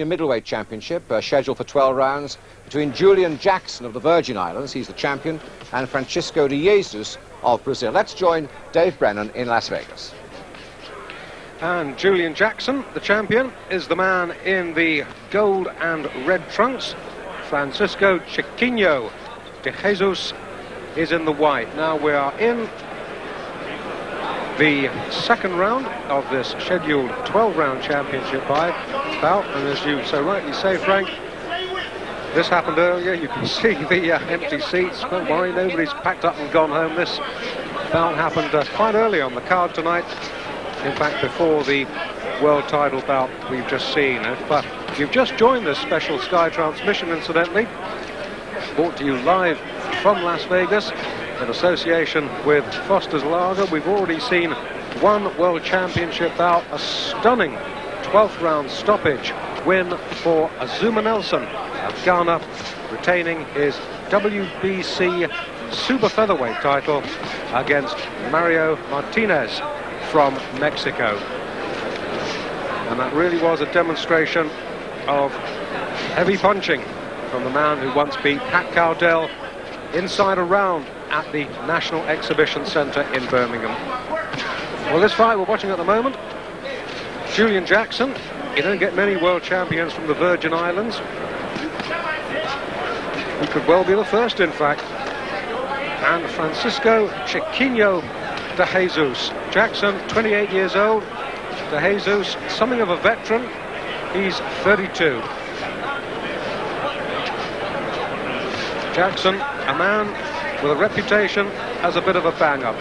Middleweight Championship, scheduled for 12 rounds, between Julian Jackson of the Virgin Islands, he's the champion, and Francisco de Jesus of Brazil. Let's join Dave Brennan in Las Vegas. And Julian Jackson, the champion, is the man in the gold and red trunks. Francisco Chiquinho de Jesus is in the white. Now we are in the second round of this scheduled 12-round championship bout, and as you so rightly say, Frank, this happened earlier. You can see the empty seats. Don't worry, nobody's packed up and gone home. This bout happened quite early on the card tonight. In fact, before the world title bout we've just seen. If you've just joined this special Sky transmission, incidentally, brought to you live from Las Vegas in association with Foster's Lager, we've already seen one World Championship bout, a stunning 12th round stoppage win for Azuma Nelson of Ghana, retaining his WBC Super Featherweight title against Mario Martinez from Mexico. And that really was a demonstration of heavy punching from the man who once beat Pat Cowdell inside a round at the National Exhibition Centre in Birmingham. Well, this fight we're watching at the moment, Julian Jackson, you don't get many world champions from the Virgin Islands. He could well be the first, in fact. And Francisco Chiquinho de Jesus. Jackson, 28 years old. De Jesus, something of a veteran. He's 32. Jackson, a man with a reputation as a bit of a bang-up.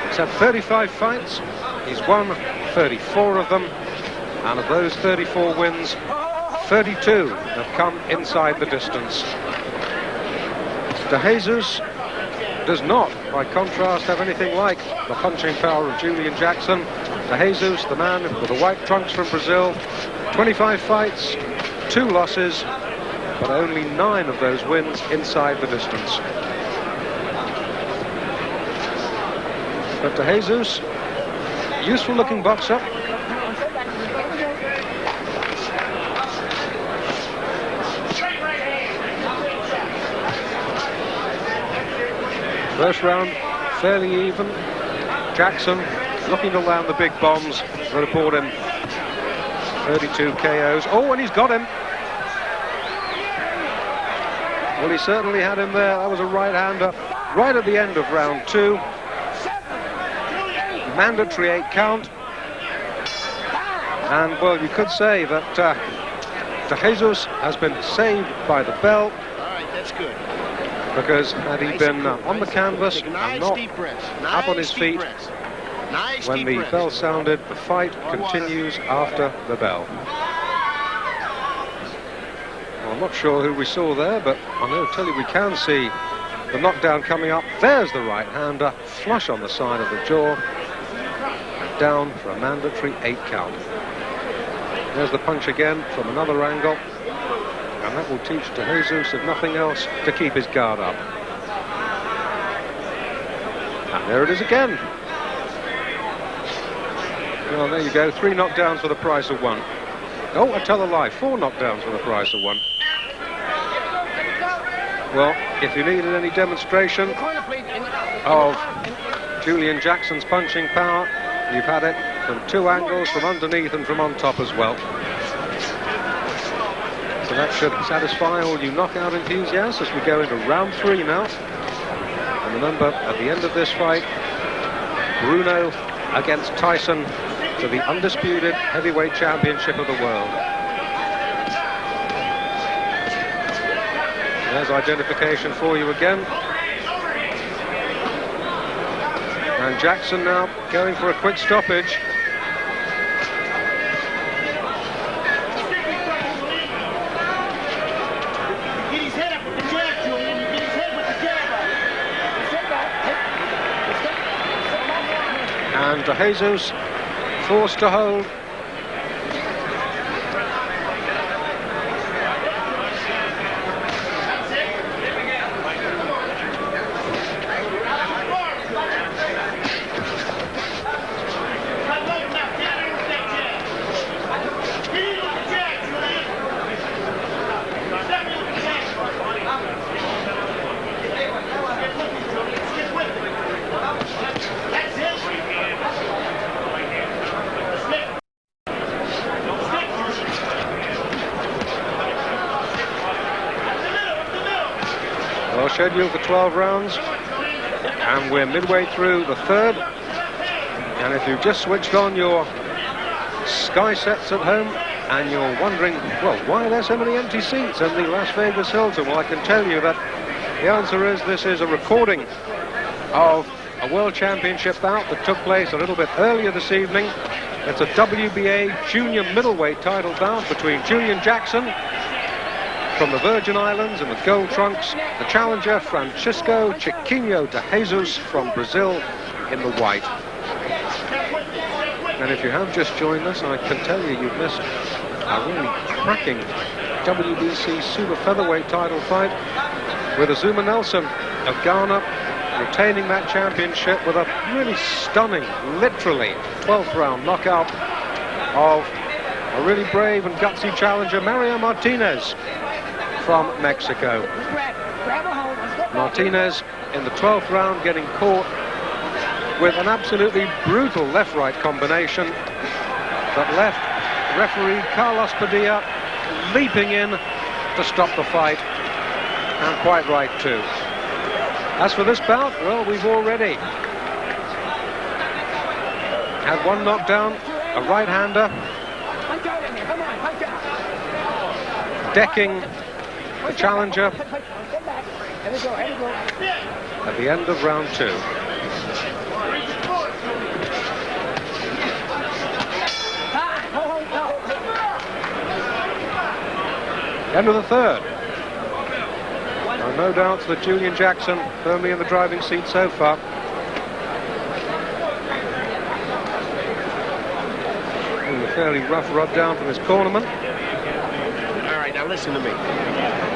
He's had 35 fights. He's won 34 of them. And of those 34 wins, 32 have come inside the distance. De Jesus does not, by contrast, have anything like the punching power of Julian Jackson. De Jesus, the man with the white trunks from Brazil, 25 fights, 2 losses, but only 9 of those wins inside the distance. But De Jesus, useful looking boxer. First round, fairly even. Jackson looking to land the big bombs that have brought him 32 KOs. Oh, and he's got him. Well, he certainly had him there. That was a right-hander right at the end of round 2. Mandatory 8 count. And, well, you could say that De Jesus has been saved by the bell. All right, that's good. Because had he been on the canvas and not up on his feet when the bell sounded, the fight continues after the bell. Well, I'm not sure who we saw there, but I'm going to tell you we can see the knockdown coming up. There's the right-hander, flush on the side of the jaw, and down for a mandatory 8 count. There's the punch again from another angle. And that will teach De Jesus, if nothing else, to keep his guard up. And there it is again. Well, there you go. 3 knockdowns for the price of 1. Oh, I tell a lie. 4 knockdowns for the price of 1. Well, if you needed any demonstration of Julian Jackson's punching power, you've had it from 2 angles, from underneath and from on top as well. So that should satisfy all you knockout enthusiasts as we go into round 3 now. And remember, at the end of this fight, Bruno against Tyson for the undisputed heavyweight championship of the world. There's identification for you again. And Jackson now going for a quick stoppage. And De Jesus forced to hold. scheduled for 12 rounds, and we're midway through the third. And if you've just switched on your Sky sets at home and you're wondering, well, why are there so many empty seats in the Las Vegas Hilton? Well, I can tell you that the answer is this is a recording of a World Championship bout that took place a little bit earlier this evening. It's a WBA junior middleweight title bout between Julian Jackson from the Virgin Islands in the gold trunks, the challenger Francisco Chiquinho de Jesus from Brazil in the white. And if you have just joined us, I can tell you you've missed a really cracking WBC super featherweight title fight with Azuma Nelson of Ghana retaining that championship with a really stunning, literally 12th round knockout of a really brave and gutsy challenger, Mario Martinez from Mexico. Martinez in the 12th round getting caught with an absolutely brutal left-right combination that left referee Carlos Padilla leaping in to stop the fight, and quite right too. As for this bout, well, we've already had one knockdown, a right-hander, decking the challenger at the end of round 2. End of the third. No doubts that Julian Jackson firmly in the driving seat so far. A fairly rough rub down from his cornerman. All right, now listen to me.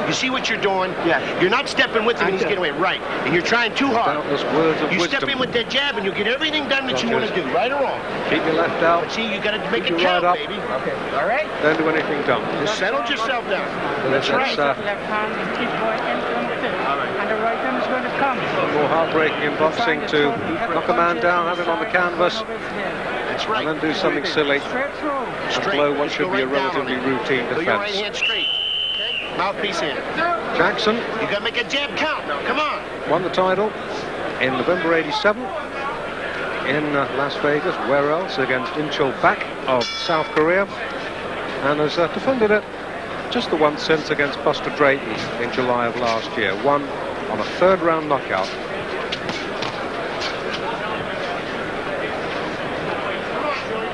You see what you're doing? Yeah. You're not stepping with him and he's getting away. Right. And you're trying too hard. Doubtless words of you wisdom. step in with that jab and you get everything done that you want to do, right or wrong. Keep your left out. But see, you got to make it right count, up. baby. Okay. All right? Don't do anything dumb. Just settle yourself down. That's right. Left hand is tip boy and from the fifth. And the right hand is going to come. More heartbreaking in boxing to knock a man down, have him on the canvas, That's right. and then do something silly and blow what should be a relatively routine Put your right defense. hand straight. Okay? Mouthpiece in. Jackson You got to make a jab count now. Come on. won the title in November '87 in Las Vegas. Where else? Against Inchul Bak of South Korea, and has defended it just the once since against Buster Drayton in July of last year. Won on a third round knockout.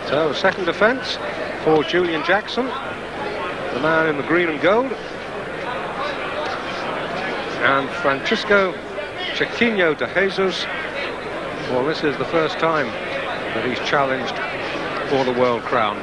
So a second defense for Julian Jackson, the man in the green and gold. And Francisco Chiquinho de Jesus, well, this is the first time that he's challenged for the world crown.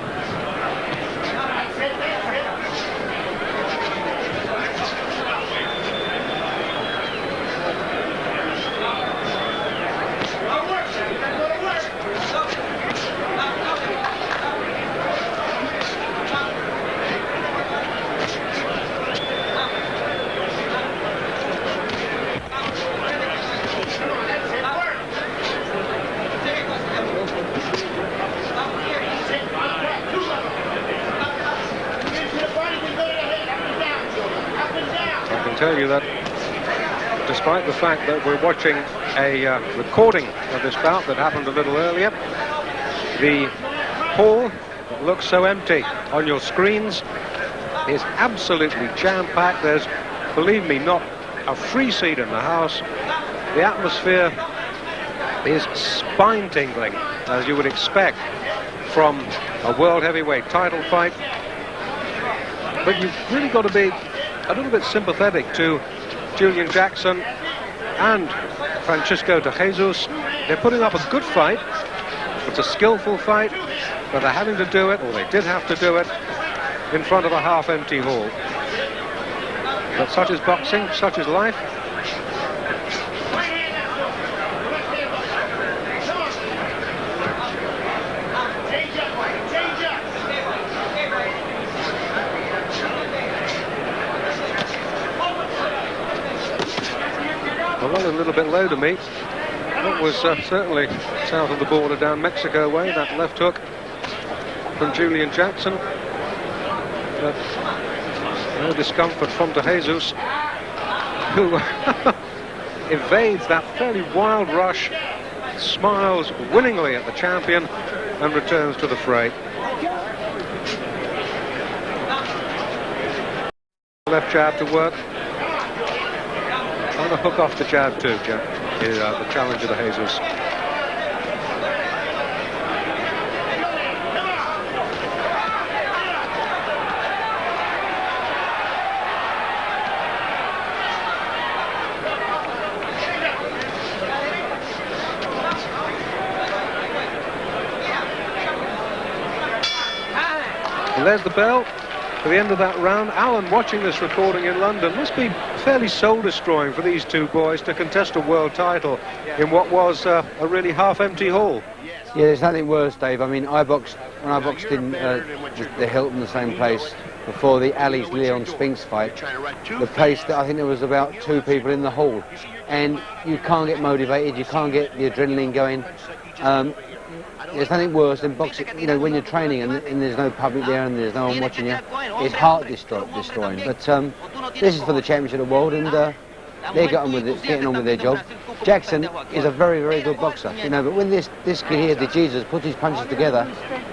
Tell you that despite the fact that we're watching a recording of this bout that happened a little earlier, the hall that looks so empty on your screens is absolutely jam-packed. There's, believe me, not a free seat in the house. The atmosphere is spine-tingling, as you would expect from a world heavyweight title fight. But you've really got to be a little bit sympathetic to Julian Jackson and Francisco de Jesus. They're putting up a good fight. It's a skillful fight, but they're having to do it, or they did have to do it, in front of a half-empty hall. But such is boxing, such is life. Well, a little bit low to me. That was certainly south of the border down Mexico way, that left hook from Julian Jackson. But no discomfort from De Jesus, who evades that fairly wild rush, smiles winningly at the champion, and returns to the fray. Left jab to work. Trying to hook off the jab too, the challenger to Jesus. And there's the bell for the end of that round. Alan, watching this recording in London, must be fairly soul-destroying for these two boys to contest a world title in what was a really half-empty hall. Yeah, there's nothing worse, Dave. I mean, when I boxed in the Hilton, the same place, before the Ali's Leon Spinks fight, the place that I think there was about 2 people in the hall, and you can't get motivated, you can't get the adrenaline going. There's nothing worse than boxing, you know, when you're training and there's no public there and there's no one watching you. It's heart destroying. But this is for the championship of the world, and they're getting on with their job. Jackson is a very, very good boxer, you know, but when this kid here, the Jesus, puts his punches together,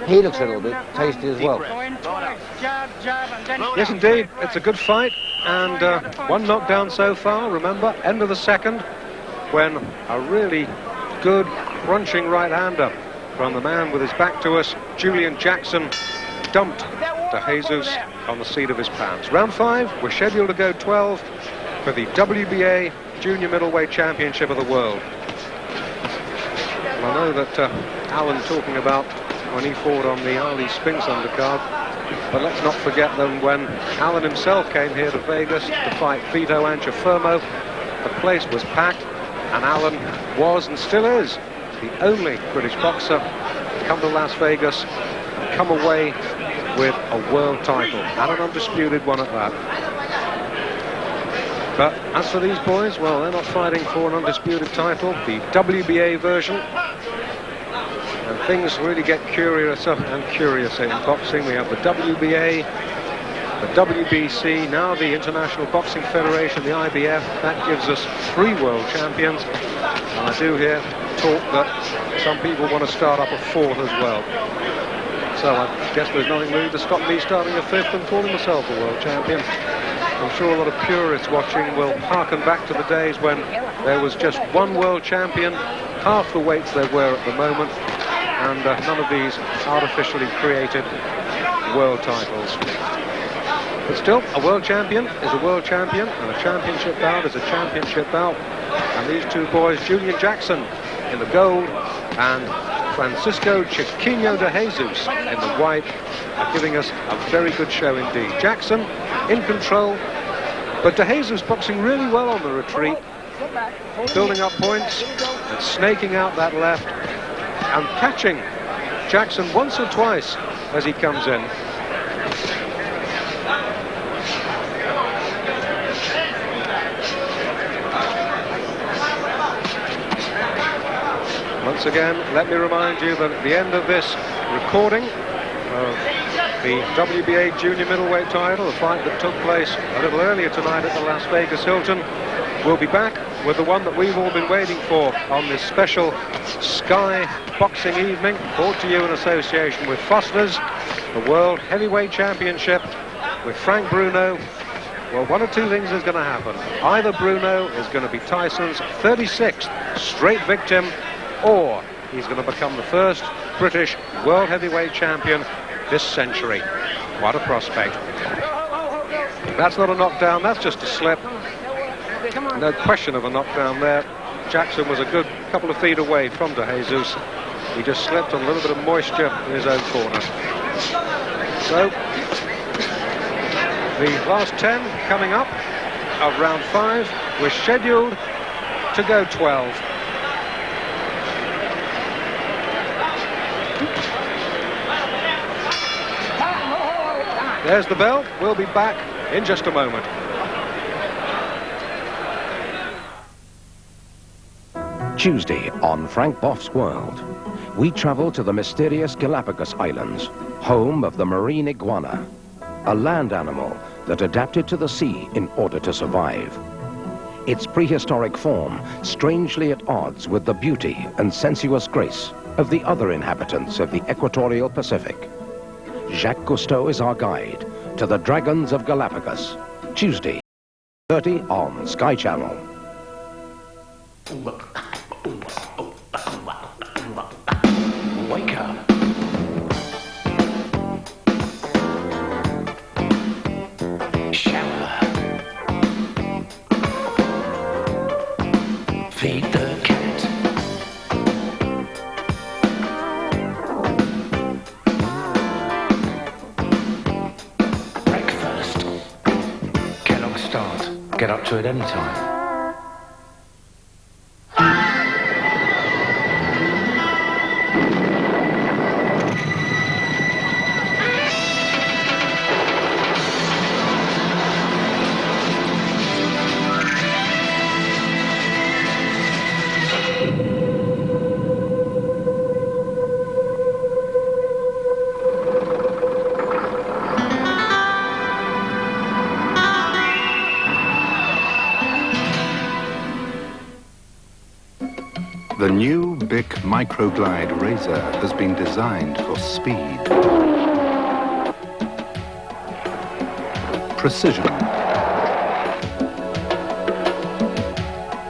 he looks a little bit tasty as well. Yes, indeed, it's a good fight, and 1 knockdown so far. Remember, end of the second, when a really good crunching right-hander from the man with his back to us, Julian Jackson, dumped to Jesus on the seat of his pants. Round 5, we're scheduled to go 12 for the WBA Junior Middleweight Championship of the World. And I know that Alan talking about when he fought on the Ali Spinks undercard, but let's not forget that when Alan himself came here to Vegas to fight Vito Anchafermo, the place was packed, and Alan was and still is the only British boxer to come to Las Vegas and come away with a world title, and an undisputed one at that. But as for these boys, well, they're not fighting for an undisputed title, the WBA version. And things really get curiouser and curiouser in boxing. We have the WBA, the WBC, now the International Boxing Federation, the IBF. That gives us 3 world champions. And I do hear talk that some people want to start up a 4th as well. So I guess there's nothing really to stop me starting a 5th and calling myself a world champion. I'm sure a lot of purists watching will harken back to the days when there was just 1 world champion, half the weights there were at the moment, and none of these artificially created world titles. But still, a world champion is a world champion, and a championship bout is a championship bout. And these 2 boys, Julian Jackson in the gold and Francisco Chiquinho de Jesus in the white, are giving us a very good show indeed. Jackson in control, but de Jesus boxing really well on the retreat, building up points and snaking out that left and catching Jackson once or twice as he comes in. Once again, let me remind you that at the end of this recording of the WBA Junior Middleweight title, a fight that took place a little earlier tonight at the Las Vegas Hilton, we'll be back with the one that we've all been waiting for on this special Sky boxing evening, brought to you in association with Foster's, the World Heavyweight Championship with Frank Bruno. Well, 1 or 2 things is going to happen. Either Bruno is going to be Tyson's 36th straight victim, or he's going to become the first British World Heavyweight Champion this century. What a prospect. That's not a knockdown, that's just a slip. No question of a knockdown there. Jackson was a good couple of feet away from de Jesus. He just slipped on a little bit of moisture in his own corner. So, the last 10 coming up of round 5. We're scheduled to go 12. There's the bell. We'll be back in just a moment. Tuesday on Frank Boff's World, we travel to the mysterious Galapagos Islands, home of the marine iguana, a land animal that adapted to the sea in order to survive. its prehistoric form strangely at odds with the beauty and sensuous grace of the other inhabitants of the equatorial Pacific. Jacques Cousteau is our guide to the Dragons of Galapagos, Tuesday, 30 on Sky Channel. Wake up. Shower. Feed the cat. Breakfast. Kellogg's Start. Get up to it anytime. The new Bic Microglide razor has been designed for speed, precision,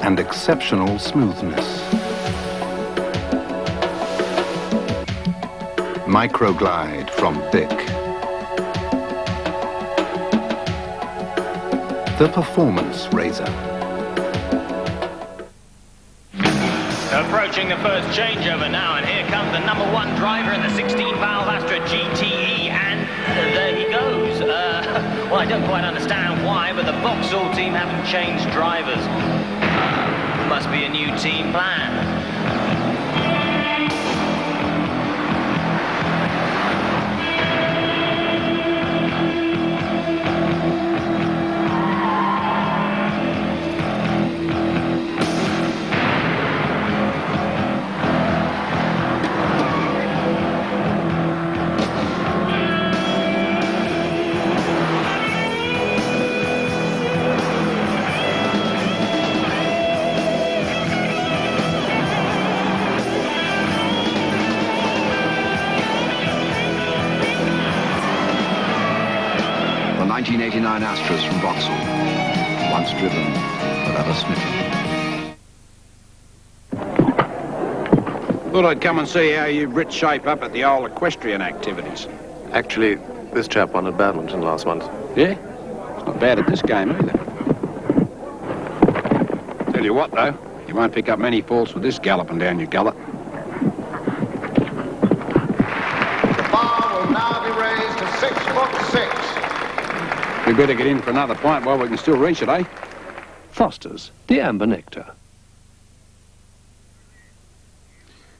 and exceptional smoothness. Microglide from Bic. The performance razor. Approaching the first changeover now, and here comes the #1 driver in the 16-valve Astra GTE, and there he goes. Well, I don't quite understand why, but the Vauxhall team haven't changed drivers. Must be a new team plan. The 1989 Astras from Vauxhall, once driven, forever smitten. Thought I'd come and see how you Brits shape up at the old equestrian activities. Actually, this chap won at badminton last month. Yeah? It's not bad at this game either. Tell you what, though, you won't pick up many faults with this galloping down your gullet. The bar will now be raised to 6'6". We better get in for another pint while we can still reach it, eh? Foster's, the Amber Nectar.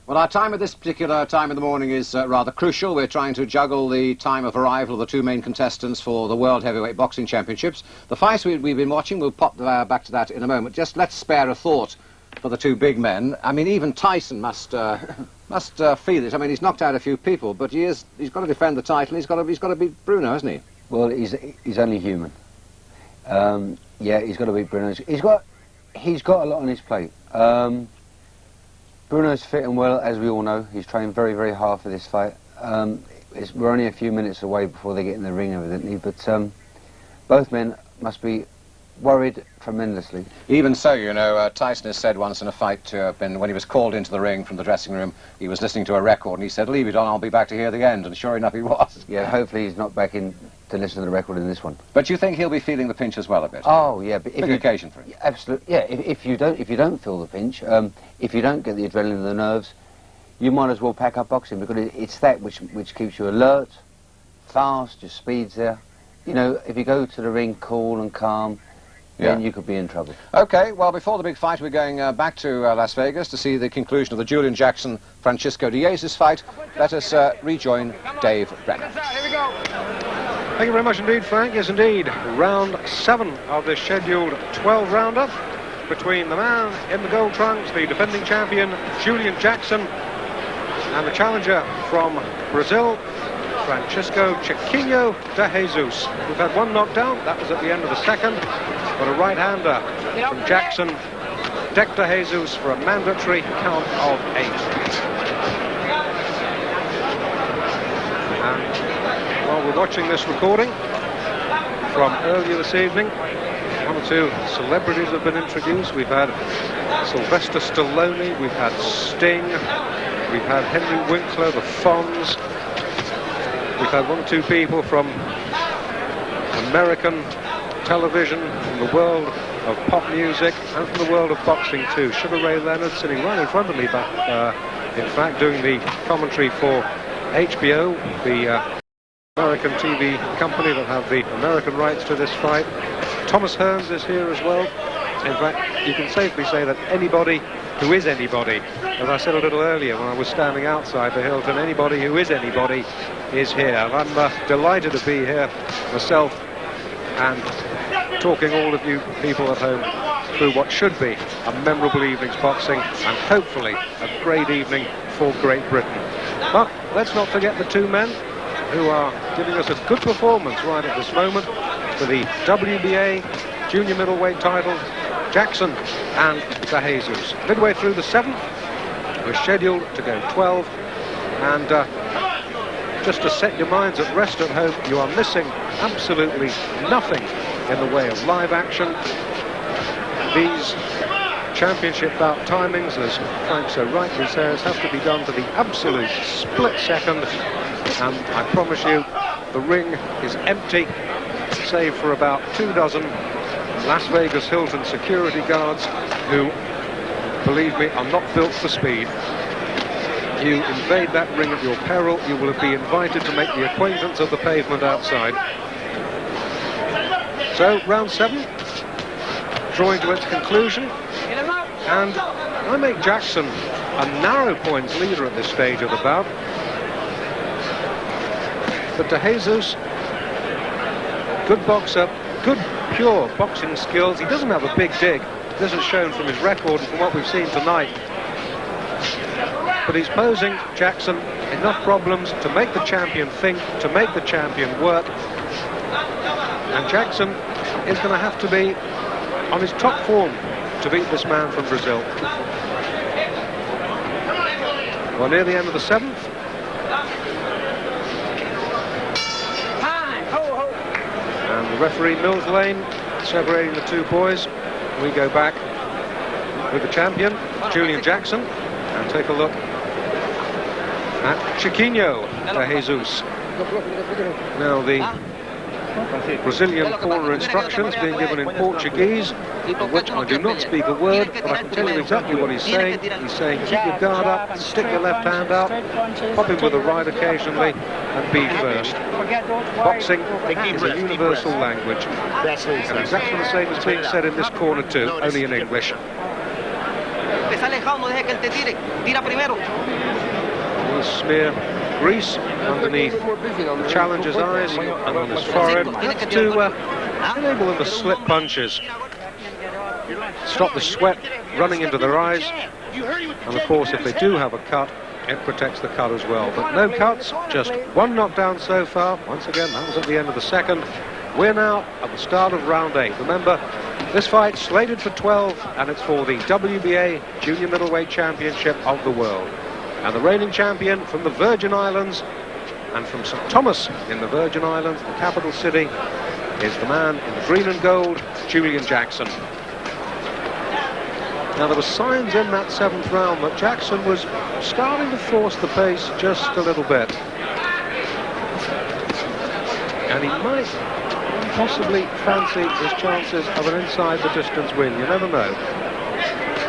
Well, our time at this particular time in the morning is rather crucial. We're trying to juggle the time of arrival of the two main contestants for the World Heavyweight Boxing Championships. The fights we've been watching, we'll pop back to that in a moment. Just let's spare a thought for the two big men. I mean, even Tyson must feel it. I mean, he's knocked out a few people, but he's got to defend the title. He's got to beat Bruno, hasn't he? Well, he's only human. Yeah, he's got to beat Bruno. He's got a lot on his plate. Bruno's fit and well, as we all know. He's trained very, very hard for this fight. We're only a few minutes away before they get in the ring, evidently, but both men must be worried tremendously. Even so, you know, Tyson has said once in a fight when he was called into the ring from the dressing room, he was listening to a record and he said, "Leave it on, I'll be back to hear the end," and sure enough he was. Yeah, hopefully he's not back in to listen to the record in this one. But you think he'll be feeling the pinch as well a bit? Oh yeah, but big occasion for him. Absolutely, yeah. If you don't feel the pinch, if you don't get the adrenaline and the nerves, you might as well pack up boxing, because it's that which keeps you alert, fast, your speed's there. You know, if you go to the ring cool and calm, then you could be in trouble. Okay, well, before the big fight, we're going back to Las Vegas to see the conclusion of the Julian Jackson-Francisco de Jesus fight. Let us rejoin Dave Brennan. Here we go. Thank you very much indeed, Frank. Yes, indeed. Round 7 of this scheduled 12-rounder between the man in the gold trunks, the defending champion, Julian Jackson, and the challenger from Brazil, Francisco Chiquinho de Jesus. We've had one knockdown, that was at the end of the second, but a right-hander from Jackson, decked to Jesus for a mandatory count of 8. And while we're watching this recording from earlier this evening, 1 or 2 celebrities have been introduced. We've had Sylvester Stallone, we've had Sting, we've had Henry Winkler, the Fonz. We've had 1 or 2 people from American television, from the world of pop music, and from the world of boxing too. Sugar Ray Leonard sitting right in front of me back, in fact, doing the commentary for HBO, the American TV company that have the American rights to this fight. Thomas Hearns is here as well. In fact, you can safely say that anybody who is anybody, as I said a little earlier when I was standing outside the Hilton, anybody who is anybody is here. And I'm delighted to be here myself and talking all of you people at home through what should be a memorable evening's boxing and hopefully a great evening for Great Britain. But let's not forget the 2 men who are giving us a good performance right at this moment for the WBA junior middleweight title, Jackson and De Jesus. Midway through the 7th, we're scheduled to go 12, and just to set your minds at rest at home, you are missing absolutely nothing in the way of live action. These championship bout timings, as Frank so rightly says, have to be done to the absolute split second, and I promise you the ring is empty save for about 2 dozen Las Vegas Hilton security guards who, believe me, are not built for speed. You invade that ring at your peril, you will be invited to make the acquaintance of the pavement outside. So, round 7, drawing to its conclusion, and I make Jackson a narrow points leader at this stage of the bout. But De Jesus, good boxer, good pure boxing skills. He doesn't have a big dig. This is shown from his record and from what we've seen tonight. But he's posing Jackson enough problems to make the champion think, to make the champion work. And Jackson is going to have to be on his top form to beat this man from Brazil. Well, near the end of the 7th. And the referee, Mills Lane, separating the 2 boys. We go back with the champion, Julian Jackson, and take a look at Chiquinho De Jesus. Now the Brazilian corner instructions being given in Portuguese, of which I do not speak a word, but I can tell you exactly what he's saying. He's saying keep your guard up, stick your left hand out, pop him with a right occasionally, and be first. Boxing is a universal language, and exactly the same is being said in this corner too, only in English. We smear grease underneath the challenger's eyes and on his forehead to enable them to slip punches, stop the sweat running into their eyes, and of course if they do have a cut, it protects the cut as well. But no cuts, just 1 knockdown so far. Once again, that was at the end of the 2nd. We're now at the start of round 8. Remember, this fight slated for 12, and it's for the WBA Junior Middleweight Championship of the world. And the reigning champion from the Virgin Islands and from St. Thomas in the Virgin Islands, the capital city, is the man in the green and gold, Julian Jackson. Now, there were signs in that 7th round that Jackson was starting to force the pace just a little bit. And he might possibly fancy his chances of an inside the distance win. You never know.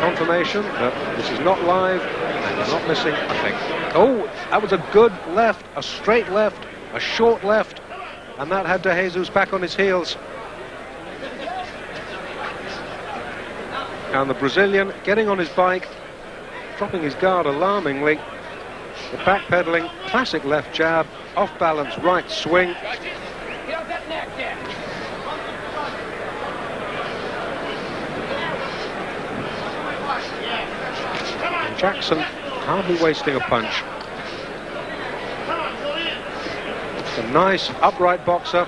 Confirmation that this is not live and you're not missing a thing. Oh, that was a good left, a straight left, a short left, and that had De Jesus back on his heels. And the Brazilian getting on his bike, dropping his guard alarmingly. The backpedaling, classic left jab, off balance right swing. And Jackson hardly wasting a punch. It's a nice upright boxer.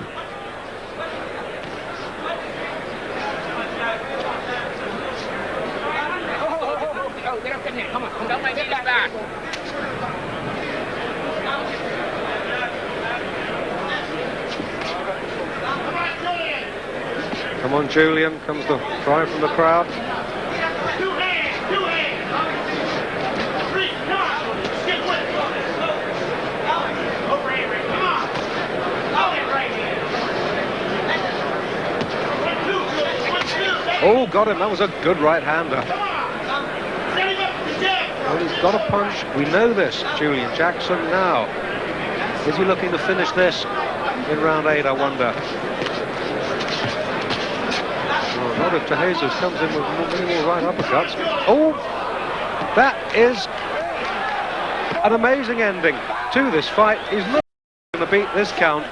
Somebody get it back. Come on, Julian, comes the cry from the crowd. Oh, got him. That was a good right-hander. Well, he's got a punch. We know this, Julian Jackson. Now, is he looking to finish this in round 8, I wonder? Well, not if De Jesus comes in with many more right uppercuts. Oh, that is an amazing ending to this fight. He's not going to beat this count.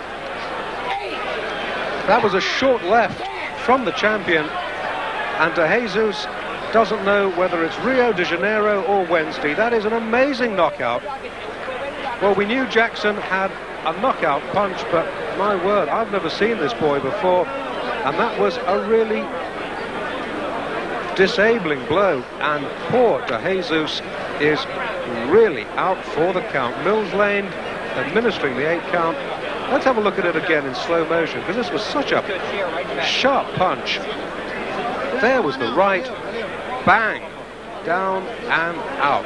That was a short left from the champion. And De Jesus doesn't know whether it's Rio de Janeiro or Wednesday. That is an amazing knockout. Well, we knew Jackson had a knockout punch, but my word, I've never seen this boy before. And that was a really disabling blow. And poor De Jesus is really out for the count. Mills Lane administering the 8 count. Let's have a look at it again in slow motion, because this was such a sharp punch. There was the right, bang, down and out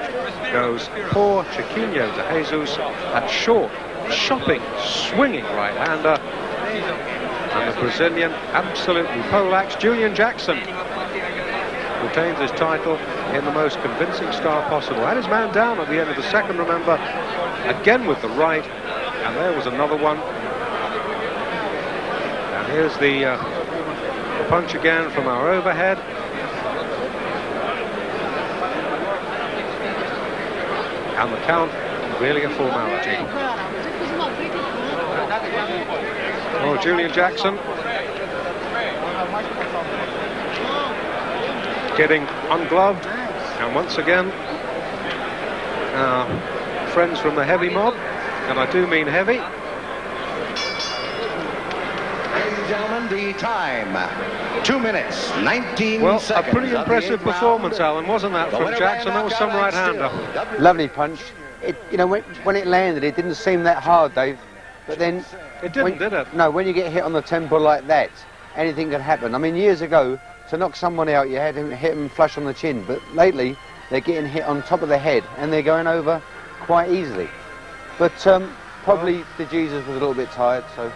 goes poor Chiquinho De Jesus, that short, chopping, swinging right-hander. And the Brazilian absolutely poleaxed. Julian Jackson retains his title in the most convincing style possible. Had his man down at the end of the second, remember, again with the right, and there was another one. And here's the punch again from our overhead. And the count, really a formality. Oh, Julian Jackson getting ungloved, and once again friends from the heavy mob, and I do mean heavy. Ladies and gentlemen, the time, 2 minutes, 19 well, seconds. A pretty impressive performance, Alan, wasn't that, from Jackson? That was some right-hander. Lovely punch. You know, when it landed, it didn't seem that hard, Dave. But then... It didn't, did it? No, when you get hit on the temple like that, anything can happen. I mean, years ago, to knock someone out, you had to hit them flush on the chin. But lately, they're getting hit on top of the head, and they're going over quite easily. But probably De Jesus was a little bit tired, so...